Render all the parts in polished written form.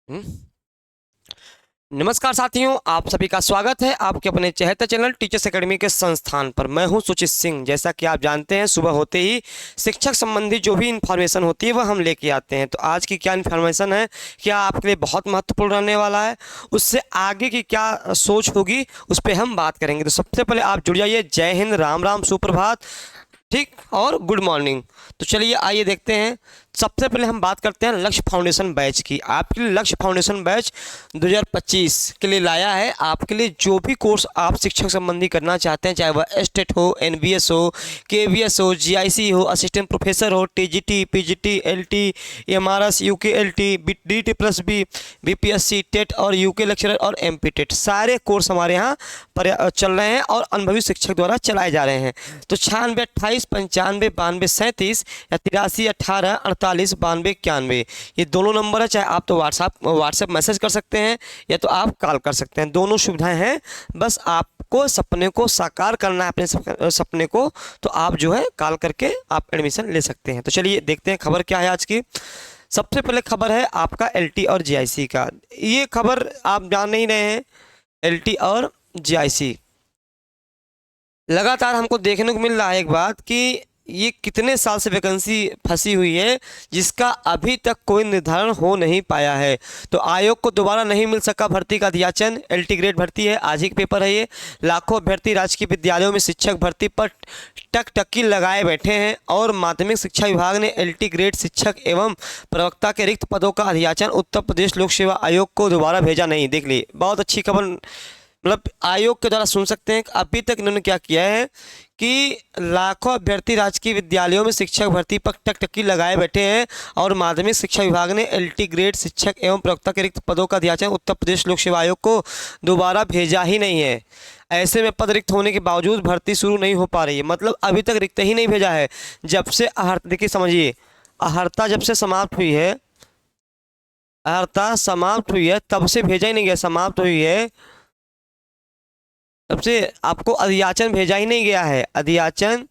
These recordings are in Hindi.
हम्म। नमस्कार साथियों, आप सभी का स्वागत है आपके अपने चहेते चैनल टीचर्स एकेडमी के संस्थान पर। मैं हूं सुचित सिंह। जैसा कि आप जानते हैं, सुबह होते ही शिक्षक संबंधी जो भी इन्फॉर्मेशन होती है वह हम लेके आते हैं। तो आज की क्या इन्फॉर्मेशन है, क्या आपके लिए बहुत महत्वपूर्ण रहने वाला है, उससे आगे की क्या सोच होगी, उस पर हम बात करेंगे। तो सबसे पहले आप जुड़ जाइए। जय हिंद, राम राम, सुप्रभात, ठीक, और गुड मॉर्निंग। तो चलिए आइए देखते हैं। सबसे पहले हम बात करते हैं लक्ष्य फाउंडेशन बैच की। आपके लिए लक्ष्य फाउंडेशन बैच 2025 के लिए लाया है। आपके लिए जो भी कोर्स आप शिक्षक संबंधी करना चाहते हैं, चाहे वह एस्टेट हो, एनबीएस हो, केवीएस हो, जीआईसी हो, असिस्टेंट प्रोफेसर हो, TGT, PGT, LT, MRS, UK LT, DT plus B, BPSC TET और यूके लेक्चरर और एमपी टेट, सारे कोर्स हमारे यहाँ पर चल रहे हैं और अनुभवी शिक्षक द्वारा चलाए जा रहे हैं। तो 96 28 95 92 37 या 83 18 48 92 91, ये दोनों नंबर है। चाहे आप तो व्हाट्सएप मैसेज कर सकते हैं या तो आप कॉल कर सकते हैं, दोनों सुविधाएं हैं। बस आपको सपने को साकार करना है, अपने सपने को, तो आप जो है कॉल करके आप एडमिशन ले सकते हैं। तो चलिए देखते हैं खबर क्या है आज की। सबसे पहले खबर है आपका एलटी और जीआईसी का। ये खबर आप जान नहीं रहे हैं, एलटी और जीआईसी लगातार हमको देखने को मिल रहा है एक बात कि ये कितने साल से वैकेंसी फंसी हुई है जिसका अभी तक कोई निर्धारण हो नहीं पाया है। तो आयोग को दोबारा नहीं मिल सका भर्ती का अध्याचन। एलटी ग्रेड भर्ती है, आज ही पेपर है ये। लाखों अभ्यर्थी राजकीय विद्यालयों में शिक्षक भर्ती पर टकटकी लगाए बैठे हैं और माध्यमिक शिक्षा विभाग ने एलटी ग्रेड शिक्षक एवं प्रवक्ता के रिक्त पदों का अध्याचन उत्तर प्रदेश लोक सेवा आयोग को दोबारा भेजा नहीं। देख ली, बहुत अच्छी खबर। मतलब आयोग के द्वारा सुन सकते हैं कि अभी तक इन्होंने क्या किया है कि लाखों अभ्यर्थी राजकीय विद्यालयों में शिक्षक भर्ती पर टकटकी लगाए बैठे हैं और माध्यमिक शिक्षा विभाग ने एलटी ग्रेड शिक्षक एवं प्रवक्ता के रिक्त पदों का अध्याचन उत्तर प्रदेश लोक सेवा आयोग को दोबारा भेजा ही नहीं है। ऐसे में पद रिक्त होने के बावजूद भर्ती शुरू नहीं हो पा रही है। मतलब अभी तक रिक्त ही नहीं भेजा है। जब से देखिए समझिए, अहर्ता जब से समाप्त हुई है, अहर्ता समाप्त हुई है तब से भेजा ही नहीं गया। समाप्त हुई है तब से आपको अध्याचन भेजा ही नहीं गया है। अध्याचन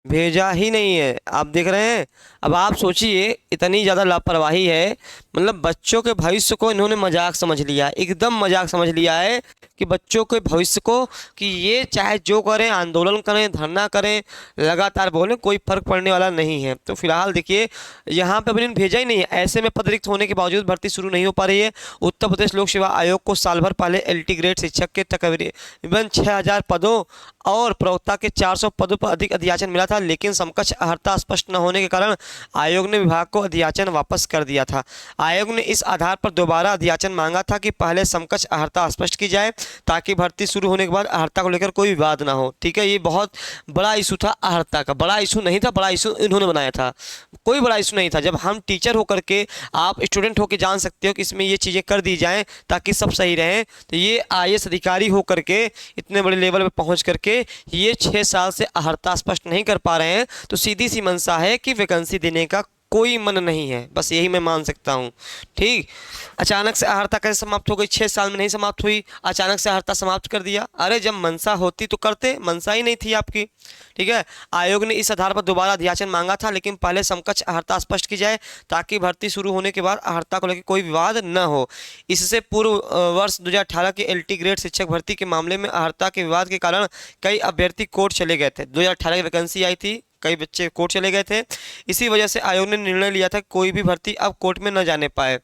भेजा ही नहीं है, आप देख रहे हैं। अब आप सोचिए, इतनी ज़्यादा लापरवाही है। मतलब बच्चों के भविष्य को इन्होंने मजाक समझ लिया है, एकदम मजाक समझ लिया है कि बच्चों के भविष्य को, कि ये चाहे जो करें, आंदोलन करें, धरना करें, लगातार बोलें, कोई फर्क पड़ने वाला नहीं है। तो फिलहाल देखिए यहाँ पे अभी इन्होंने भेजा ही नहीं है। ऐसे में पद रिक्त होने के बावजूद भर्ती शुरू नहीं हो पा रही है। उत्तर प्रदेश लोक सेवा आयोग को साल भर पहले एलटी ग्रेड शिक्षक के तकरीबन 6000 पदों और प्रवक्ता के 400 पदों पर अधिक अध्याचन मिला था, लेकिन समकक्ष अहर्ता स्पष्ट न होने के कारण आयोग ने विभाग को अध्याचन वापस कर दिया था। आयोग ने इस आधार पर दोबारा अध्याचन मांगा था कि पहले समकक्ष अहर्ता स्पष्ट की जाए ताकि भर्ती शुरू होने के बाद अहर्ता को लेकर कोई विवाद ना हो। ठीक है, ये बहुत बड़ा इशू था। अहर्ता का बड़ा इशू नहीं था, बड़ा इशू इन्होंने बनाया था। कोई बड़ा इशू नहीं था। जब हम टीचर होकर के, आप स्टूडेंट होकर जान सकते हो कि इसमें ये चीज़ें कर दी जाएँ ताकि सब सही रहें, तो ये आईएएस अधिकारी होकर के इतने बड़े लेवल पर पहुँच करके ये 6 साल से अहर्ता स्पष्ट नहीं कर पा रहे हैं, तो सीधी सी मंशा है कि वैकेंसी देने का कोई मन नहीं है। बस यही मैं मान सकता हूँ। ठीक, अचानक से अहर्ता कैसे समाप्त हो गई? 6 साल में नहीं समाप्त हुई, अचानक से अहर्ता समाप्त कर दिया। अरे जब मनसा होती तो करते, मनसा ही नहीं थी आपकी। ठीक है, आयोग ने इस आधार पर दोबारा अध्याचन मांगा था, लेकिन पहले समकक्ष अहर्ता स्पष्ट की जाए ताकि भर्ती शुरू होने के बाद अहर्ता को लेकर कोई विवाद न हो। इससे पूर्व वर्ष 2018 के एलटी ग्रेड शिक्षक भर्ती के मामले में अहर्ता के विवाद के कारण कई अभ्यर्थी कोर्ट चले गए थे। 2018 की वैकेंसी आई थी, कई बच्चे कोर्ट चले गए थे। इसी वजह से आयोग ने निर्णय लिया था कि कोई भी भर्ती अब कोर्ट में न जाने पाए।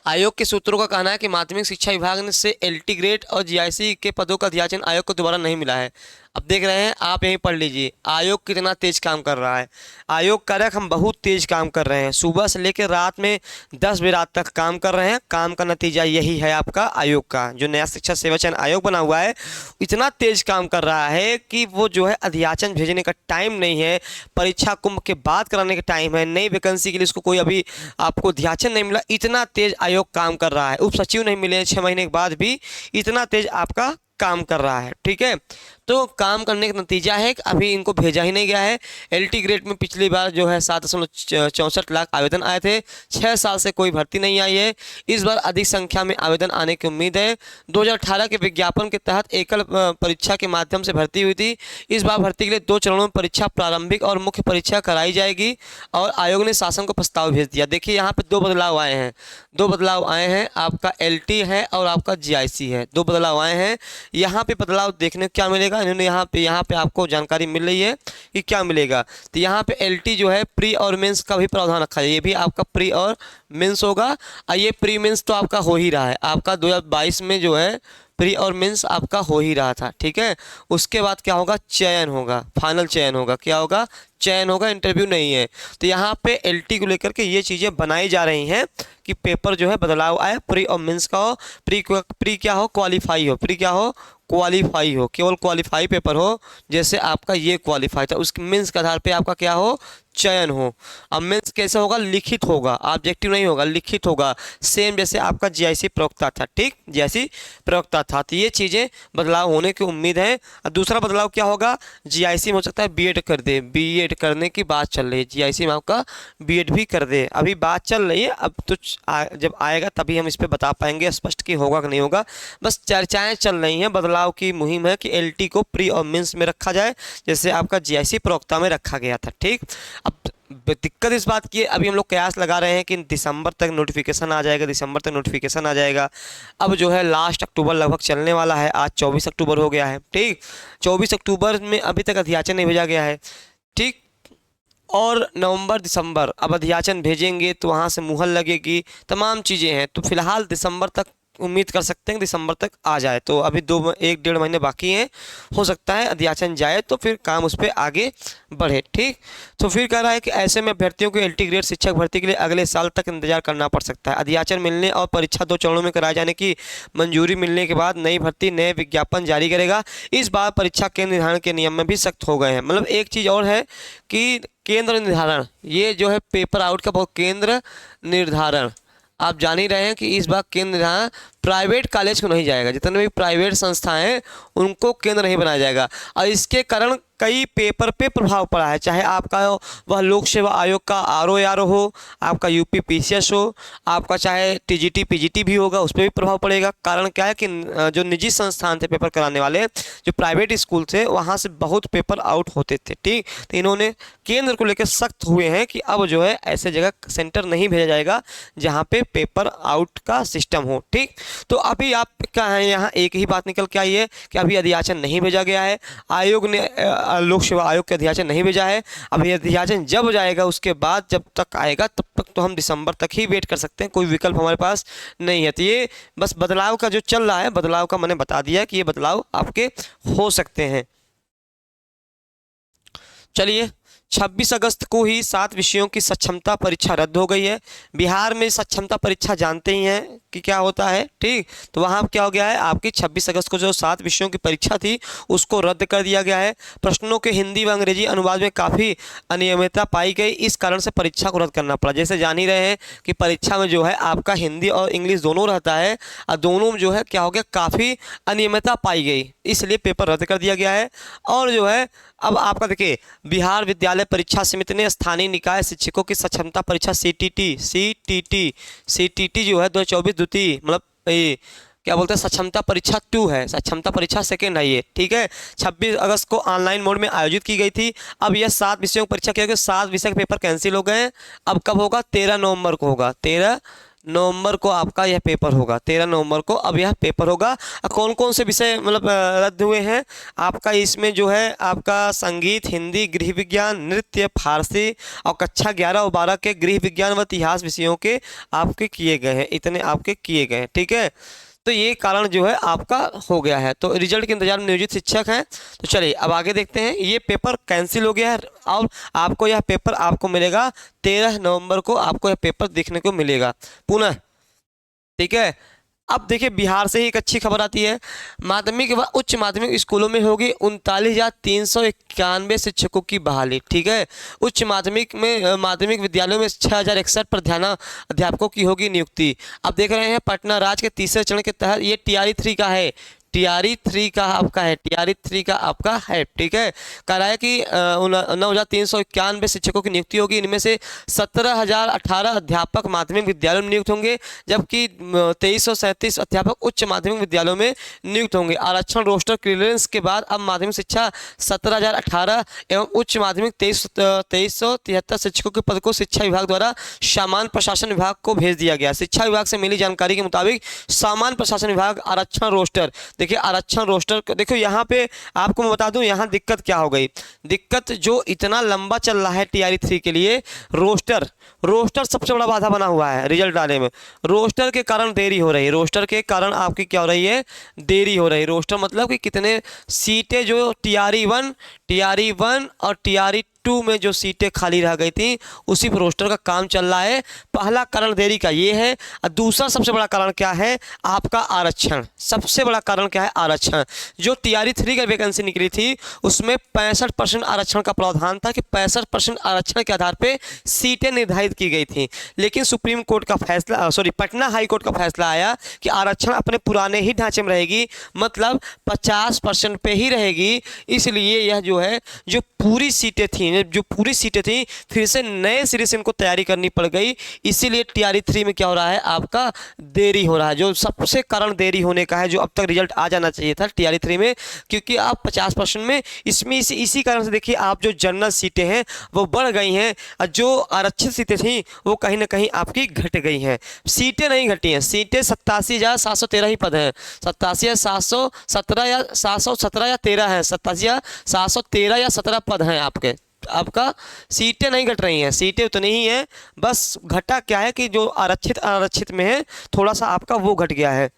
आयोग के सूत्रों का कहना है कि माध्यमिक शिक्षा विभाग ने से एलटी ग्रेड और जीआईसी के पदों का अध्याचन आयोग को दोबारा नहीं मिला है। अब देख रहे हैं आप, यहीं पढ़ लीजिए आयोग कितना तेज काम कर रहा है। आयोग कह रहा है हम बहुत तेज काम कर रहे हैं, सुबह से लेकर रात में 10 बजे रात तक काम कर रहे हैं। काम का नतीजा यही है आपका आयोग का, जो नया शिक्षा सेवा चयन आयोग बना हुआ है, इतना तेज काम कर रहा है कि वो जो है अध्याचन भेजने का टाइम नहीं है, परीक्षा कुंभ के बाद कराने का टाइम है, नई वैकेंसी के लिए इसको कोई अभी आपको अध्याचन नहीं मिला, इतना तेज आयोग काम कर रहा है। उप सचिव नहीं मिले 6 महीने के बाद भी, इतना तेज आपका काम कर रहा है। ठीक है, तो काम करने का नतीजा है कि अभी इनको भेजा ही नहीं गया है। LT ग्रेड में पिछली बार जो है 7.64 लाख आवेदन आए थे, 6 साल से कोई भर्ती नहीं आई है। इस बार अधिक संख्या में आवेदन आने की उम्मीद है। 2018 के विज्ञापन के तहत एकल परीक्षा के माध्यम से भर्ती हुई थी। इस बार भर्ती के लिए 2 चरणों में परीक्षा, प्रारंभिक और मुख्य परीक्षा कराई जाएगी और आयोग ने शासन को प्रस्ताव भेज दिया। देखिए यहाँ पे 2 बदलाव आए हैं, 2 बदलाव आए हैं, आपका LT है और आपका GIC है, 2 बदलाव आए हैं। यहाँ पे बदलाव देखने को क्या मिलेगा, इन्होंने यहाँ पे आपको जानकारी मिल रही है कि क्या मिलेगा। तो यहाँ पे LT जो है प्री और मेंस का भी प्रावधान रखा है, ये भी आपका प्री और मेंस होगा। और ये प्री मेंस तो आपका हो ही रहा है, आपका 2022 में जो है प्री और मेंस आपका हो ही रहा था, ठीक है। उसके बाद क्या होगा, चयन होगा, फाइनल चयन होगा, क्या होगा, चयन होगा, इंटरव्यू नहीं है। तो यहाँ पे LT को लेकर के ये चीज़ें बनाई जा रही हैं कि पेपर जो है बदलाव आए, प्री और मेंस का हो, प्री क्या हो, क्वालिफाई हो, प्री क्या हो, क्वालिफाई हो, केवल क्वालिफाई पेपर हो, जैसे आपका ये क्वालिफाई था, उसके मेंस के आधार पे आपका क्या हो, चयन हो। अब मेंस कैसे होगा, लिखित होगा, ऑब्जेक्टिव नहीं होगा, लिखित होगा, सेम जैसे आपका GIC प्रवक्ता था, ठीक, GIC प्रवक्ता था। तो ये चीज़ें बदलाव होने की उम्मीद है। और दूसरा बदलाव क्या होगा, GIC में हो सकता है B.Ed कर दे, B.Ed करने की बात चल रही है, GIC में आपका B.Ed भी कर दे, अभी बात चल रही है, अब तो जब आएगा तभी हम इस पर बता पाएंगे स्पष्ट कि होगा कि नहीं होगा। बस चर्चाएँ चल रही हैं, बदलाव की मुहिम है कि LT को प्री और मेंस में रखा जाए, जैसे आपका GIC प्रवक्ता में रखा गया था, ठीक। अब दिक्कत इस बात की है, अभी हम लोग कयास लगा रहे हैं कि दिसंबर तक नोटिफिकेशन आ जाएगा, दिसंबर तक नोटिफिकेशन आ जाएगा। अब जो है लास्ट अक्टूबर लगभग चलने वाला है, आज 24 अक्टूबर हो गया है, ठीक, 24 अक्टूबर में अभी तक अध्याचन नहीं भेजा गया है, ठीक। और नवंबर दिसंबर अब अध्याचन भेजेंगे तो वहाँ से मुहर लगेगी, तमाम चीज़ें हैं। तो फिलहाल दिसंबर तक उम्मीद कर सकते हैं कि दिसंबर तक आ जाए, तो अभी 1-1.5 महीने बाकी हैं, हो सकता है अध्याचन जाए तो फिर काम उस पर आगे बढ़े, ठीक। तो फिर कह रहा है कि ऐसे में अभ्यर्थियों को LT ग्रेड शिक्षक भर्ती के लिए अगले साल तक इंतजार करना पड़ सकता है। अध्याचन मिलने और परीक्षा 2 चरणों में कराए जाने की मंजूरी मिलने के बाद नई भर्ती नए विज्ञापन जारी करेगा। इस बार परीक्षा केंद्र निर्धारण के नियम में भी सख्त हो गए हैं। मतलब एक चीज़ और है कि केंद्र निर्धारण, ये जो है पेपर आउट का बहुत केंद्र निर्धारण, आप जान ही रहे हैं कि इस बार केंद्र निर्धारण प्राइवेट कॉलेज को नहीं जाएगा, जितने भी प्राइवेट संस्थाएं हैं उनको केंद्र नहीं बनाया जाएगा। और इसके कारण कई पेपर पे प्रभाव पड़ा है, चाहे आपका वह लोक सेवा आयोग का RO हो, आपका UP PCS हो, आपका चाहे TGT PGT भी होगा, उस पर भी प्रभाव पड़ेगा। कारण क्या है कि जो निजी संस्थान थे पेपर कराने वाले, जो प्राइवेट स्कूल थे, वहाँ से बहुत पेपर आउट होते थे, ठीक। तो इन्होंने केंद्र को लेकर सख्त हुए हैं कि अब जो है ऐसे जगह सेंटर नहीं भेजा जाएगा जहाँ पे पेपर आउट का सिस्टम हो, ठीक। तो अभी आप क्या है, यहाँ एक ही बात निकल के आई है कि अभी अध्याचन नहीं भेजा गया है, आयोग ने लोक सेवा आयोग के अध्याचन नहीं भेजा है। अभी अध्याचन जब जाएगा उसके बाद जब तक आएगा तब तक तो हम दिसंबर तक ही वेट कर सकते हैं, कोई विकल्प हमारे पास नहीं है। तो ये बस बदलाव का जो चल रहा है, बदलाव का मैंने बता दिया कि ये बदलाव आपके हो सकते हैं। चलिए, 26 अगस्त को ही 7 विषयों की सक्षमता परीक्षा रद्द हो गई है। बिहार में सक्षमता परीक्षा जानते ही हैं कि क्या होता है, ठीक। तो वहाँ क्या हो गया है, आपकी 26 अगस्त को जो 7 विषयों की परीक्षा थी उसको रद्द कर दिया गया है। प्रश्नों के हिंदी व अंग्रेजी अनुवाद में काफ़ी अनियमितता पाई गई, इस कारण से परीक्षा को रद्द करना पड़ा। जैसे जान ही रहे हैं कि परीक्षा में जो है आपका हिंदी और इंग्लिश दोनों रहता है, और दोनों में जो है क्या हो गया, काफ़ी अनियमितता पाई गई, इसलिए पेपर रद्द कर दिया गया है। और जो है अब आपका देखिए, बिहार विद्यालय परीक्षा समिति ने स्थानीय निकाय शिक्षकों की सक्षमता परीक्षा CTT जो है 2024 द्वितीय, मतलब ये क्या बोलते हैं, सक्षमता परीक्षा 2 है, सक्षमता परीक्षा सेकेंड है ये, ठीक है। 26 अगस्त को ऑनलाइन मोड में आयोजित की गई थी। अब यह 7 विषयों की परीक्षा क्या होगी, 7 विषय के पेपर कैंसिल हो गए हैं। अब कब होगा, 13 नवंबर को होगा, 13 नवंबर को आपका यह पेपर होगा, 13 नवंबर को अब यह पेपर होगा। कौन कौन से विषय मतलब रद्द हुए हैं आपका, इसमें जो है आपका संगीत, हिंदी, गृह विज्ञान, नृत्य, फारसी और कक्षा 11 और 12 के गृह विज्ञान व इतिहास विषयों के आपके किए गए हैं, इतने आपके किए गए हैं, ठीक है। तो ये कारण जो है आपका हो गया है। तो रिजल्ट के इंतजार में नियोजित शिक्षक हैं। तो चलिए अब आगे देखते हैं, ये पेपर कैंसिल हो गया है और आपको यह पेपर आपको मिलेगा 13 नवंबर को, आपको यह पेपर देखने को मिलेगा पुनः, ठीक है। अब देखिए, बिहार से ही एक अच्छी खबर आती है। माध्यमिक व उच्च माध्यमिक स्कूलों में होगी 39,391 शिक्षकों की बहाली, ठीक है। उच्च माध्यमिक में माध्यमिक विद्यालयों में 6,061 अध्यापकों की होगी नियुक्ति। अब देख रहे हैं पटना राज्य के तीसरे चरण के तहत ये TRE 3 का है, TRE 3 का आपका है, TRE 3 का आपका है, ठीक है। कह रहा है कि 9,391 शिक्षकों की नियुक्ति होगी, इनमें से 17,018 अध्यापक माध्यमिक विद्यालयों में नियुक्त होंगे, जबकि 2,337 अध्यापक उच्च माध्यमिक विद्यालयों में नियुक्त होंगे। आरक्षण रोस्टर क्लियरेंस के बाद अब माध्यमिक शिक्षा 17,018 एवं उच्च माध्यमिक 2,373 शिक्षकों के पद को शिक्षा विभाग द्वारा सामान्य प्रशासन विभाग को भेज दिया गया। शिक्षा विभाग से मिली जानकारी के मुताबिक सामान्य प्रशासन विभाग आरक्षण रोस्टर, देखिए आरक्षण रोस्टर, देखो यहाँ पे आपको मैं बता दूं यहाँ दिक्कत क्या हो गई। दिक्कत जो इतना लंबा चल रहा है TRE 3 के लिए, रोस्टर सबसे बड़ा बाधा बना हुआ है रिजल्ट आने में। रोस्टर के कारण देरी हो रही है, रोस्टर के कारण आपकी क्या हो रही है, देरी हो रही है। रोस्टर मतलब कि कितने सीटें जो TRE 1 और TRE 2 में जो सीटें खाली रह गई थी उसी पर रोस्टर का काम चल रहा है। पहला कारण देरी का ये है, और दूसरा सबसे बड़ा कारण क्या है, आपका आरक्षण। सबसे बड़ा कारण क्या है, आरक्षण। जो TRE 3 का वैकेंसी निकली थी उसमें 65% आरक्षण का प्रावधान था कि 65% आरक्षण के आधार पर सीटें निर्धारित की गई थी। लेकिन सुप्रीम कोर्ट का फैसला, पटना हाई कोर्ट का फैसला आया कि आरक्षण अपने पुराने ही ढांचे में रहेगी, मतलब 50% पे ही रहेगी। इसलिए यह जो है जो पूरी सीटें थी फिर से नए सिरे से इनको तैयारी करनी पड़ गई। इसीलिए TRE 3 में क्या हो रहा है, आपका देरी हो रहा है। जो सबसे कारण देरी होने का है, जो अब तक रिजल्ट आ जाना चाहिए था TRE 3 में, क्योंकि आप 50% में इसमें इसी कारण से देखिए आप जो जनरल सीटें हैं वो बढ़ गई हैं, और जो आरक्षित सीटें थी वो कहीं ना कहीं आपकी घट गई हैं। सीटें नहीं घटी हैं, सीटें 87,713 ही पद हैं, 87,717 या 717 या 13 है, 87,713 या 17 पद हैं आपका सीटें नहीं घट रही हैं, सीटें उतनी ही हैं। बस घटा क्या है कि जो आरक्षित में है थोड़ा सा आपका वो घट गया है।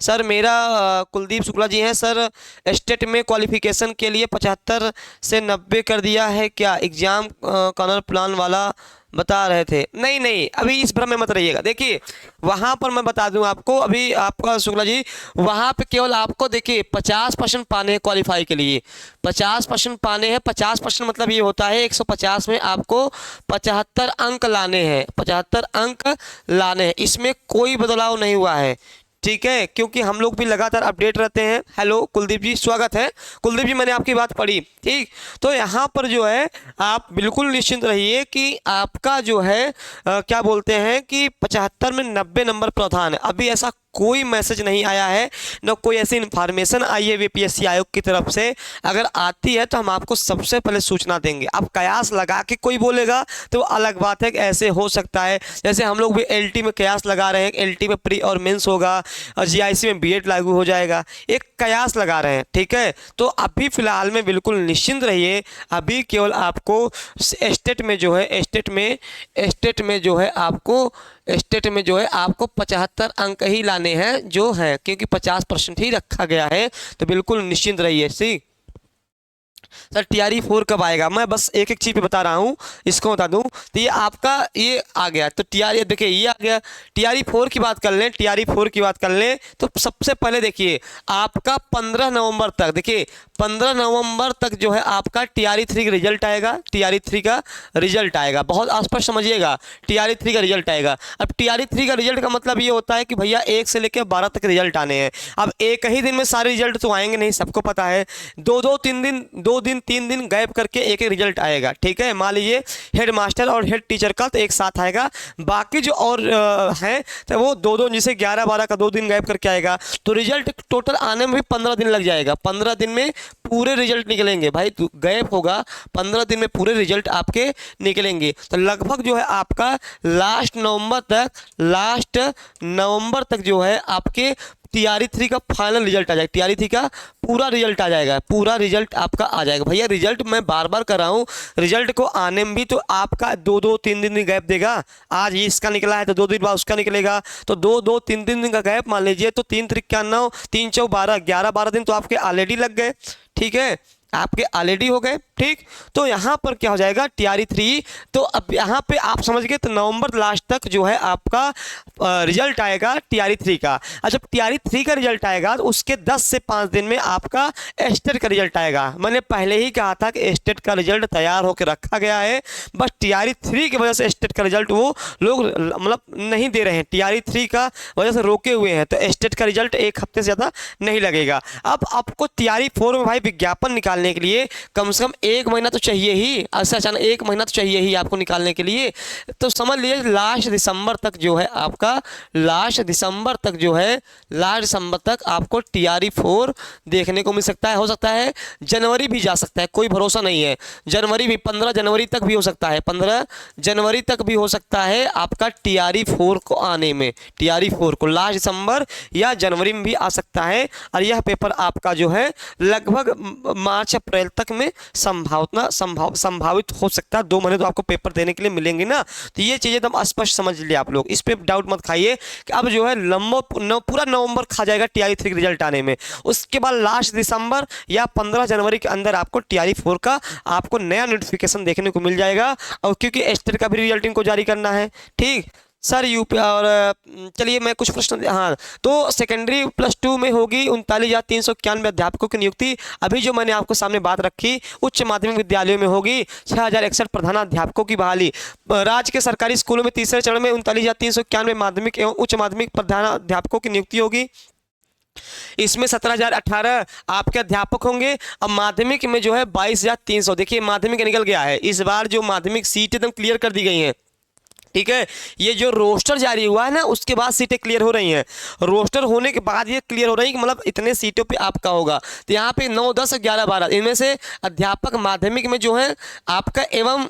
सर मेरा कुलदीप शुक्ला जी हैं सर, स्टेट में क्वालिफिकेशन के लिए 75 से 90 कर दिया है क्या, एग्जाम कॉर्नर प्लान वाला बता रहे थे। नहीं अभी इस भ्रम में मत रहिएगा। देखिए वहाँ पर मैं बता दूं आपको, अभी आपका शुक्ला जी वहाँ पे केवल आपको देखिए 50% पाने हैं क्वालिफाई के लिए, 50% पाने हैं। 50% मतलब ये होता है 150 में आपको 75 अंक लाने हैं, 75 अंक लाने हैं। इसमें कोई बदलाव नहीं हुआ है, ठीक है, क्योंकि हम लोग भी लगातार अपडेट रहते हैं। हेलो कुलदीप जी, स्वागत है। कुलदीप जी मैंने आपकी बात पढ़ी, ठीक। तो यहाँ पर जो है आप बिल्कुल निश्चिंत रहिए कि आपका जो है क्या बोलते हैं कि 75 में 90 नंबर प्रावधान है। अभी ऐसा कोई मैसेज नहीं आया है, न कोई ऐसी इन्फॉर्मेशन आई है VPSC आयोग की तरफ से। अगर आती है तो हम आपको सबसे पहले सूचना देंगे। अब कयास लगा के कोई बोलेगा तो अलग बात है कि ऐसे हो सकता है, जैसे हम लोग भी LT में कयास लगा रहे हैं, LT में प्री और मेंस होगा और GIC में BED लागू हो जाएगा, एक कयास लगा रहे हैं, ठीक है। तो अभी फिलहाल में बिल्कुल निश्चिंत रहिए। अभी केवल आपको स्टेट में जो है आपको 75 अंक ही लाने हैं जो है, क्योंकि 50% ही रखा गया है। तो बिल्कुल निश्चिंत रहिए। सी सर TRE 4 कब आएगा, मैं बस एक एक चीज़ पे बता रहा हूँ, इसको बता दूँ। तो ये आपका ये आ गया, तो TRE देखिए ये आ गया। TRE 4 की बात कर लें, TRE 4 की बात कर लें तो सबसे पहले देखिए आपका 15 नवंबर तक, देखिए 15 नवंबर तक जो है आपका TRE 3 का रिजल्ट आएगा। TRE 3 का रिजल्ट आएगा, बहुत स्पष्ट समझिएगा, TRE 3 का रिजल्ट आएगा। अब TRE 3 का रिजल्ट का मतलब ये होता है कि भैया 1 से लेकर 12 तक रिजल्ट आने हैं। अब एक ही दिन में सारे रिजल्ट तो आएंगे नहीं, सबको पता है। 2 दिन 3 दिन गैप करके एक एक रिजल्ट आएगा, ठीक है। मान लीजिए हेड मास्टर और हेड टीचर का तो एक साथ आएगा, बाकी जो और हैं तो वो 2 जैसे 11-12 का 2 दिन गैप करके आएगा। तो रिजल्ट टोटल आने में भी 15 दिन लग जाएगा। 15 दिन में पूरे रिजल्ट निकलेंगे भाई, गैप होगा 15 दिन में पूरे रिजल्ट आपके निकलेंगे। तो लगभग जो है आपका लास्ट नवंबर तक जो है आपके TRE 3 का फाइनल रिजल्ट आ जाएगा। TRE 3 का पूरा रिजल्ट आ जाएगा, पूरा रिजल्ट आपका आ जाएगा। भैया रिजल्ट मैं बार बार कर रहा हूँ, रिजल्ट को आने में भी तो आपका 2-3 दिन गैप देगा। आज ये इसका निकला है तो 2 दिन बाद उसका निकलेगा, तो 2-3 दिन का गैप मान लीजिए। तो 3 तारीख क्या 9, 3 4 12, 11-12 दिन तो आपके ऑलरेडी लग गए, ठीक है। आपके ऑलरेडी हो गए। ठीक, तो यहाँ पर क्या हो जाएगा TRE 3। तो अब यहाँ पे आप समझ गए, तो नवंबर लास्ट तक जो है आपका रिजल्ट आएगा TRE 3 का। और जब TRE 3 का रिजल्ट आएगा तो उसके 10 से 5 दिन में आपका स्टेट का रिजल्ट आएगा। मैंने पहले ही कहा था कि स्टेट का रिजल्ट तैयार होकर रखा गया है, बस TRE 3 की वजह से स्टेट का रिजल्ट वो लोग मतलब नहीं दे रहे हैं, TRE 3 का वजह से रोके हुए हैं। तो स्टेट का रिजल्ट एक हफ्ते से ज़्यादा नहीं लगेगा। अब आपको TRE 4 में भाई विज्ञापन निकालने के लिए कम से कम 1 महीना तो चाहिए ही, ऐसा अचानक 1 महीना तो चाहिए ही आपको निकालने के लिए। तो समझ लीजिए लास्ट दिसंबर तक जो है आपका, लास्ट दिसंबर तक आपको TRE 4 देखने को मिल सकता है। हो सकता है जनवरी भी जा सकता है, कोई भरोसा नहीं है। जनवरी भी 15 जनवरी तक भी हो सकता है, 15 जनवरी तक भी हो सकता है आपका TRE 4 को आने में। TRE 4 को लास्ट दिसंबर या जनवरी में भी आ सकता है। और यह पेपर आपका जो है लगभग मार्च अप्रैल तक में संभावित हो सकता है। 2 महीने तो आपको पेपर देने के लिए मिलेंगे ना। तो ये चीज़ें एकदम स्पष्ट समझ लिया आप लोग, इस पर डाउट मत खाइए कि अब जो है पूरा नवंबर खा जाएगा TRE 3 के रिजल्ट आने में। उसके बाद लास्ट दिसंबर या 15 जनवरी के अंदर आपको TRE 4 का आपको नया नोटिफिकेशन देखने को मिल जाएगा। और क्योंकि स्टेट का भी रिजल्ट इनको जारी करना है। ठीक सर, यूपी और चलिए मैं कुछ प्रश्न, हाँ, तो सेकेंडरी +2 में होगी 39,391 अध्यापकों की नियुक्ति। अभी जो मैंने आपको सामने बात रखी, उच्च माध्यमिक विद्यालयों में होगी 6,061 प्रधानाध्यापकों की बहाली। राज्य के सरकारी स्कूलों में तीसरे चरण में 39,391 माध्यमिक एवं उच्च माध्यमिक प्रधानाध्यापकों की नियुक्ति होगी। इसमें 17,018 आपके अध्यापक होंगे। अब माध्यमिक में जो है 22,300। देखिए माध्यमिक निकल गया है, इस बार जो माध्यमिक सीट एकदम क्लियर कर दी गई है। ठीक है, ये जो रोस्टर जारी हुआ है ना, उसके बाद सीटें क्लियर हो रही हैं। रोस्टर होने के बाद ये क्लियर हो रही है कि मतलब इतने सीटों पे आपका होगा। तो यहाँ पे 9, 10, 11, 12 इनमें से अध्यापक माध्यमिक में जो है आपका एवं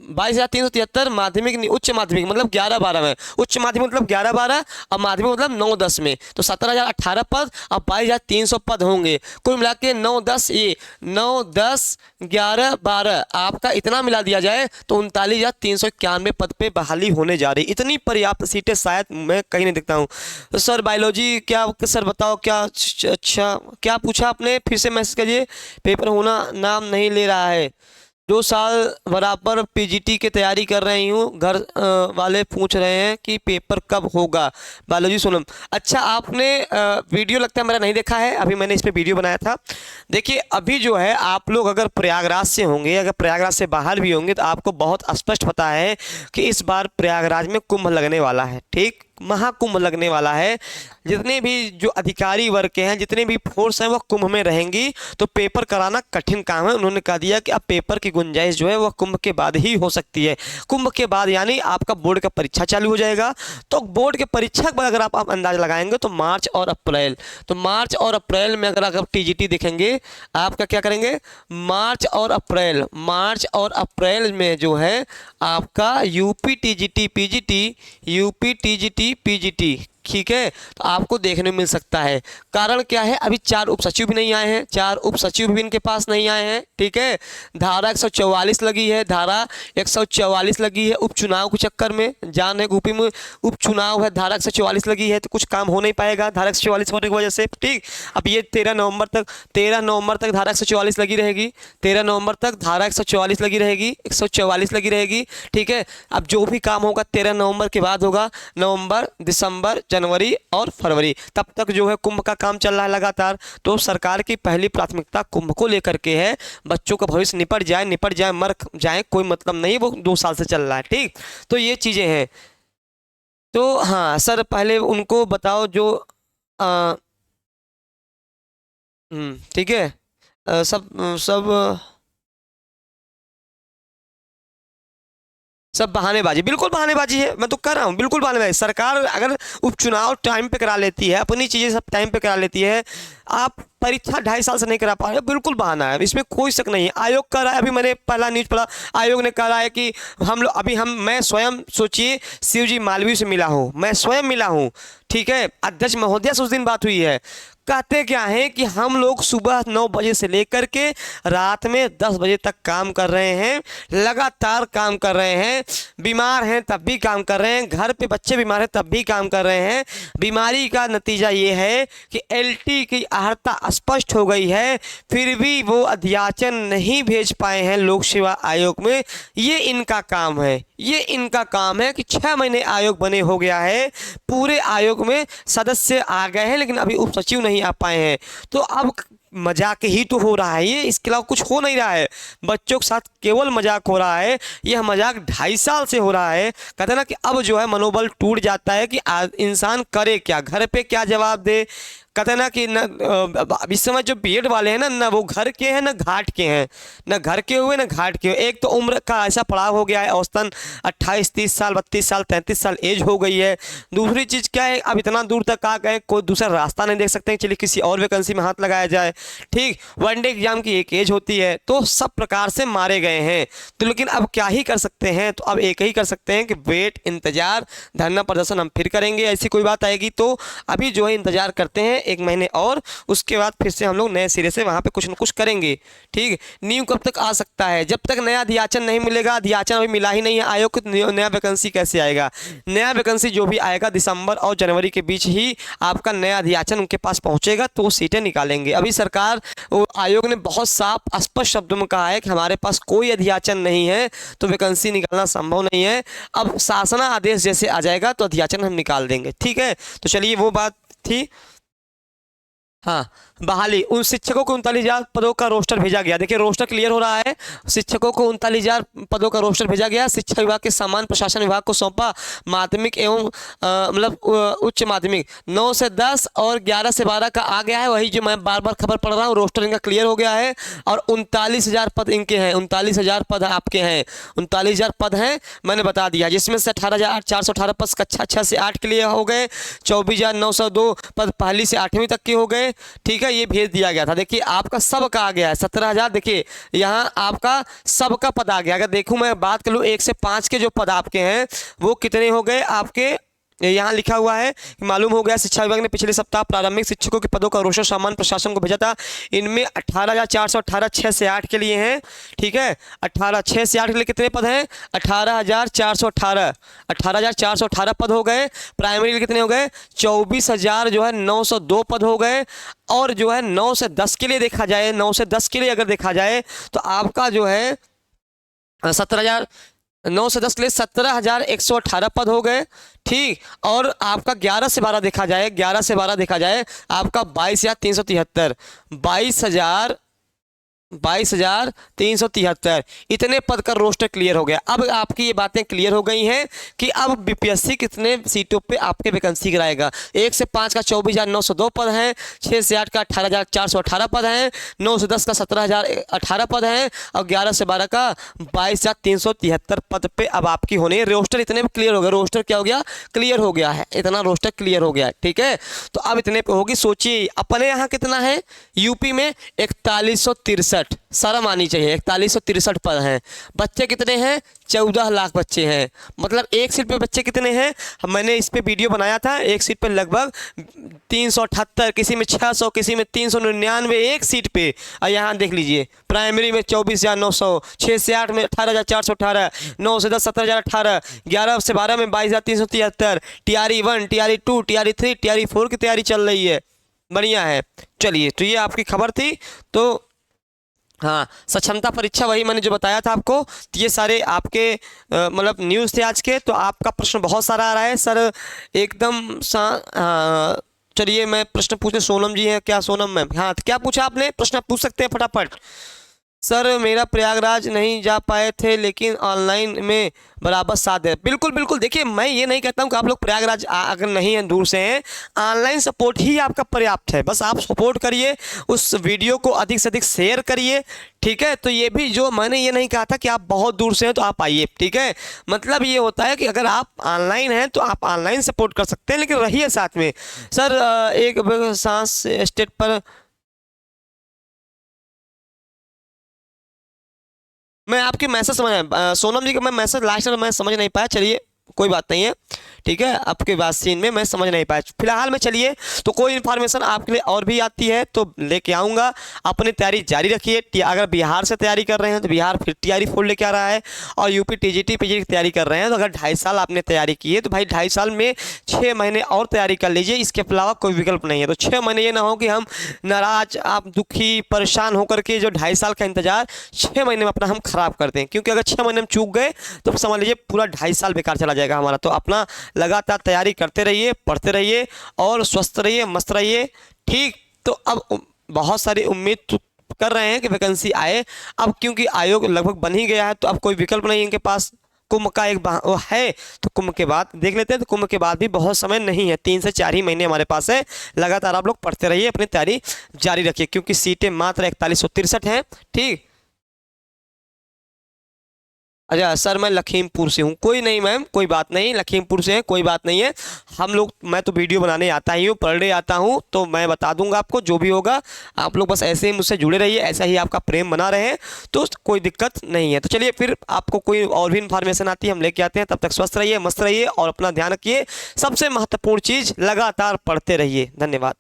22,373 माध्यमिक, उच्च माध्यमिक मतलब 11-12 में, उच्च माध्यमिक मतलब 11-12 और माध्यमिक मतलब 9-10 में। तो 17,018 पद और 22,300 पद होंगे। कुल मिला के 9-10 ये 9-10 11-12 आपका इतना मिला दिया जाए तो 39,391 पद पे बहाली होने जा रही। इतनी पर्याप्त सीटें शायद मैं कहीं नहीं देखता हूँ। तो सर बायोलॉजी क्या, सर बताओ क्या, अच्छा क्या पूछा आपने, फिर से मैसेज करिए। पेपर होना नाम नहीं ले रहा है। 2 साल बराबर PGT की तैयारी कर रही हूँ। घर वाले पूछ रहे हैं कि पेपर कब होगा। बायोलॉजी सोनम, अच्छा आपने वीडियो लगता है मेरा नहीं देखा है, अभी मैंने इस पर वीडियो बनाया था। देखिए अभी जो है आप लोग अगर प्रयागराज से होंगे, अगर प्रयागराज से बाहर भी होंगे, तो आपको बहुत स्पष्ट पता है कि इस बार प्रयागराज में कुंभ लगने वाला है। ठीक, महाकुंभ लगने वाला है। जितने भी जो अधिकारी वर्ग के हैं, जितने भी फोर्स हैं, वह कुंभ में रहेंगी। तो पेपर कराना कठिन काम है। उन्होंने कहा दिया कि अब पेपर की गुंजाइश जो है वह कुंभ के बाद ही हो सकती है। कुंभ के बाद यानी आपका बोर्ड का परीक्षा चालू हो जाएगा। तो बोर्ड के परीक्षा के बाद अगर आप अंदाज लगाएंगे तो मार्च और अप्रैल, तो मार्च और अप्रैल में अगर आप TGT देखेंगे, आपका क्या करेंगे, मार्च और अप्रैल में जो है आपका UP TGT PGT, UP TGT PGT, ठीक है, तो आपको देखने में मिल सकता है। कारण क्या है, अभी 4 उपसचिव भी नहीं आए हैं, 4 उपसचिव भी इनके पास नहीं आए हैं। ठीक है, धारा 144 लगी है, धारा 144 लगी है उपचुनाव के चक्कर में। जान है यूपी में उपचुनाव है, धारा 144 लगी है, तो कुछ काम हो नहीं पाएगा धारा 144 होने की वजह से। ठीक, अब ये 13 नवंबर तक धारा 144 लगी रहेगी। 13 नवंबर तक धारा 144 लगी रहेगी, 144 लगी रहेगी। ठीक है, अब जो भी काम होगा 13 नवंबर के बाद होगा। नवंबर, दिसंबर, जनवरी और फरवरी, तब तक जो है कुंभ का काम चल रहा है लगातार। तो सरकार की पहली प्राथमिकता कुंभ को लेकर के है। बच्चों का भविष्य निपट जाए, मर जाए, कोई मतलब नहीं, वो 2 साल से चल रहा है। ठीक, तो ये चीजें हैं। तो हाँ सर, पहले उनको बताओ जो ठीक है, सब सब सब बहानेबाजी, बिल्कुल बहानेबाजी है। मैं तो कह रहा हूँ बिल्कुल बहानेबाजी। सरकार अगर उपचुनाव टाइम पे करा लेती है, अपनी चीज़ें सब टाइम पे करा लेती है, आप परीक्षा 2.5 साल से नहीं करा पा रहे, बिल्कुल बहाना है, इसमें कोई शक नहीं है। आयोग कह रहा है, अभी मैंने पहला न्यूज़ पढ़ा, आयोग ने कह रहा है कि मैं स्वयं, सोचिए, शिव जी मालवीय से मिला हूँ, मैं स्वयं मिला हूँ। ठीक है, अध्यक्ष महोदया से उस दिन बात हुई है। कहते क्या है कि हम लोग सुबह 9 बजे से लेकर के रात में 10 बजे तक काम कर रहे हैं, लगातार काम कर रहे हैं, बीमार हैं तब भी काम कर रहे हैं, घर पे बच्चे बीमार हैं तब भी काम कर रहे हैं। बीमारी का नतीजा ये है कि LT की अहर्ता स्पष्ट हो गई है, फिर भी वो अध्याचन नहीं भेज पाए हैं लोक सेवा आयोग में। ये इनका काम है, ये इनका काम है कि 6 महीने आयोग बने हो गया है, पूरे आयोग में सदस्य आ गए हैं लेकिन अभी उप सचिव नहीं आ पाए हैं। तो अब मजाक ही तो हो रहा है ये, इसके अलावा कुछ हो नहीं रहा है। बच्चों के साथ केवल मजाक हो रहा है। यह मजाक 2.5 साल से हो रहा है। कहते हैं ना कि अब जो है मनोबल टूट जाता है कि इंसान करे क्या, घर पे क्या जवाब दे। कहते हैं ना कि न इस समय जो बीएड वाले हैं ना वो घर के हैं ना घाट के हैं, ना घर के हुए ना घाट के हुए। एक तो उम्र का ऐसा पड़ाव हो गया है, औसतन 28 30 साल 32 साल 33 साल एज हो गई है। दूसरी चीज़ क्या है, अब इतना दूर तक आ गए, कोई दूसरा रास्ता नहीं देख सकते हैं, चलिए किसी और वैकेंसी में हाथ लगाया जाए। ठीक, वनडे एग्जाम की एक एज होती है, तो सब प्रकार से मारे गए हैं। तो लेकिन अब क्या ही कर सकते हैं, तो अब एक ही कर सकते हैं कि वेट, इंतजार, धरना प्रदर्शन हम फिर करेंगे। ऐसी कोई बात आएगी तो अभी जो है इंतजार करते हैं 1 महीने और, उसके बाद फिर से हम लोग नए सिरे से वहाँ पे कुछ न कुछ करेंगे। ठीक, न्यू कब तक आ सकता है, जब तक नया अध्याचन नहीं मिलेगा। अध्याचन अभी मिला ही नहीं है आयोग को, नया वैकेंसी कैसे आएगा। नया वैकेंसी जो भी आएगा दिसंबर और जनवरी के बीच ही आपका नया अध्याचन उनके पास पहुंचेगा, तो वो सीटें निकालेंगे। अभी सरकार आयोग ने बहुत साफ स्पष्ट शब्दों में कहा है कि हमारे पास कोई अध्याचन नहीं है, तो वैकेंसी निकालना संभव नहीं है। अब शासना आदेश जैसे आ जाएगा तो अध्याचन हम निकाल देंगे। ठीक है, तो चलिए वो बात थी। हाँ, बहाली, उन शिक्षकों को 39,000 पदों का रोस्टर भेजा गया। देखिए रोस्टर क्लियर हो रहा है। शिक्षकों को 39,000 पदों का रोस्टर भेजा गया। शिक्षा विभाग के सामान्य प्रशासन विभाग को सौंपा। माध्यमिक एवं मतलब उच्च माध्यमिक 9 से 10 और 11 से 12 का आ गया है, वही जो मैं बार बार खबर पढ़ रहा हूँ। रोस्टर इनका क्लियर हो गया है और 39,000 पद इनके हैं। 39,000 पद आपके हैं, 39,000 पद हैं, मैंने बता दिया। जिसमें से 18,418 पद कक्षा 6 से 8 के लिए हो गए, 24,902 पद पहली से 8वीं तक के हो गए। ठीक है, ये भेज दिया गया था। देखिए आपका सबका आ गया है 17,000। देखिए यहाँ आपका सबका पद आ गया। अगर देखूं मैं बात करूं 1 से 5 के जो पद आपके हैं वो कितने हो गए आपके, यहाँ लिखा हुआ है कि मालूम हो गया। शिक्षा विभाग ने पिछले सप्ताह प्रारंभिक शिक्षकों के पदों का रोस्टर सामान्य प्रशासन को भेजा था। इनमें 18,418 6 से 8 के लिए हैं। ठीक है, 6 से 8 के लिए कितने पद हैं, 18,418 18,418 पद हो गए। प्राइमरी के लिए कितने हो गए, 24,000 जो है 902 पद हो गए। और जो है 9 से 10 के लिए देखा जाए, 9 से 10 के लिए अगर देखा जाए तो आपका जो है 17,000, 9 से 10 के लिए 17,118 पद हो गए। ठीक, और आपका 11 से 12 देखा जाए, 11 से 12 देखा जाए आपका 22,373, 22,373 इतने पद का रोस्टर क्लियर हो गया। अब आपकी ये बातें क्लियर हो गई हैं कि अब बीपीएससी कितने सीटों पे आपके वैकेंसी कराएगा। 1 से 5 का 24,902 पद हैं, 6 से 8 का 18,418 पद हैं, 9 से 10 का 17,018 पद हैं और 11 से 12 का 22,373 पद पे अब आपकी होनी है। रोस्टर इतने क्लियर हो गया। रोस्टर क्या हो गया, क्लियर हो गया है। इतना रोस्टर क्लियर हो गया है। ठीक है, तो अब इतने पे होगी। सोचिए अपने यहाँ कितना है, यूपी में 4163, शर्म आनी चाहिए, 4163 पद हैं। बच्चे कितने हैं, 14 लाख बच्चे हैं। मतलब एक सीट पे बच्चे कितने हैं, मैंने इस पे वीडियो बनाया था। एक सीट पे लगभग 378, किसी में 600, किसी में 399 एक सीट पे। और यहाँ देख लीजिए प्राइमरी में 24,900, 6 से 8 में 18,418, 9 से 10 17,018, 11 से 12 में 22,373, टीआरई 1, टीआरई 2, टीआरई 3, टीआरई 4 की तैयारी चल रही है। बढ़िया है। चलिए, तो ये आपकी खबर थी। तो हाँ, सक्षमता परीक्षा वही मैंने जो बताया था आपको। तो ये सारे आपके मतलब न्यूज़ थे आज के। तो आपका प्रश्न बहुत सारा आ रहा है सर, एकदम चलिए मैं प्रश्न पूछने, सोनम जी हैं क्या, सोनम मैम, हाँ क्या पूछा आपने, प्रश्न आप पूछ सकते हैं फटाफट। सर मेरा प्रयागराज नहीं जा पाए थे लेकिन ऑनलाइन में बराबर साथ है। बिल्कुल बिल्कुल, देखिए मैं ये नहीं कहता हूँ कि आप लोग प्रयागराज अगर नहीं हैं, दूर से हैं, ऑनलाइन सपोर्ट ही आपका पर्याप्त है। बस आप सपोर्ट करिए, उस वीडियो को अधिक से अधिक शेयर करिए। ठीक है, तो ये भी जो मैंने ये नहीं कहा था कि आप बहुत दूर से हैं तो आप आइए। ठीक है, मतलब ये होता है कि अगर आप ऑनलाइन हैं तो आप ऑनलाइन सपोर्ट कर सकते हैं, लेकिन रहिए साथ में। सर एक सांस स्टेट पर मैं आपके मैसेज समझ सोनम जी का मैं मैसेज लास्ट में मैं समझ नहीं पाया। चलिए कोई बात नहीं है। ठीक है, आपके बात सीन में मैं समझ नहीं पाया फिलहाल में। चलिए, तो कोई इन्फॉर्मेशन आपके लिए और भी आती है तो लेके आऊँगा। अपनी तैयारी जारी रखिए। अगर बिहार से तैयारी कर रहे हैं तो बिहार फिर टीआरई फोड़ लेके आ रहा है, और यूपी टीजीटी पीजी की तैयारी कर रहे हैं तो अगर 2.5 साल आपने तैयारी की है तो भाई 2.5 साल में 6 महीने और तैयारी कर लीजिए। इसके अलावा कोई विकल्प नहीं है। तो 6 महीने ये ना हो कि हम नाराज, आप दुखी, परेशान होकर के जो 2.5 साल का इंतजार 6 महीने में अपना हम खराब कर दें, क्योंकि अगर 6 महीने में चूक गए तो समझ लीजिए पूरा 2.5 साल बेकार चला जाएगा हमारा। तो अपना लगातार तैयारी करते रहिए, पढ़ते रहिए और स्वस्थ रहिए, मस्त रहिए। ठीक, तो अब बहुत सारी उम्मीद तो कर रहे हैं कि वैकेंसी आए। अब क्योंकि आयोग लगभग बन ही गया है तो अब कोई विकल्प नहीं है इनके पास। कुंभ का एक वो है, तो कुंभ के बाद देख लेते हैं। तो कुंभ के बाद भी बहुत समय नहीं है, 3 से 4 ही महीने हमारे पास है। लगातार आप लोग पढ़ते रहिए, अपनी तैयारी जारी रखिए, क्योंकि सीटें मात्र 4163 हैं। ठीक। अच्छा सर, मैं लखीमपुर से हूँ। कोई नहीं मैम, कोई बात नहीं, लखीमपुर से है, कोई बात नहीं है। हम लोग, मैं तो वीडियो बनाने आता ही हूँ, पर डे आता हूँ, तो मैं बता दूंगा आपको जो भी होगा। आप लोग बस ऐसे ही मुझसे जुड़े रहिए, ऐसा ही आपका प्रेम बना रहे, तो कोई दिक्कत नहीं है। तो चलिए, फिर आपको कोई और भी इन्फॉर्मेशन आती है हम लेके आते हैं। तब तक स्वस्थ रहिए, मस्त रहिए और अपना ध्यान रखिए। सबसे महत्वपूर्ण चीज़, लगातार पढ़ते रहिए। धन्यवाद।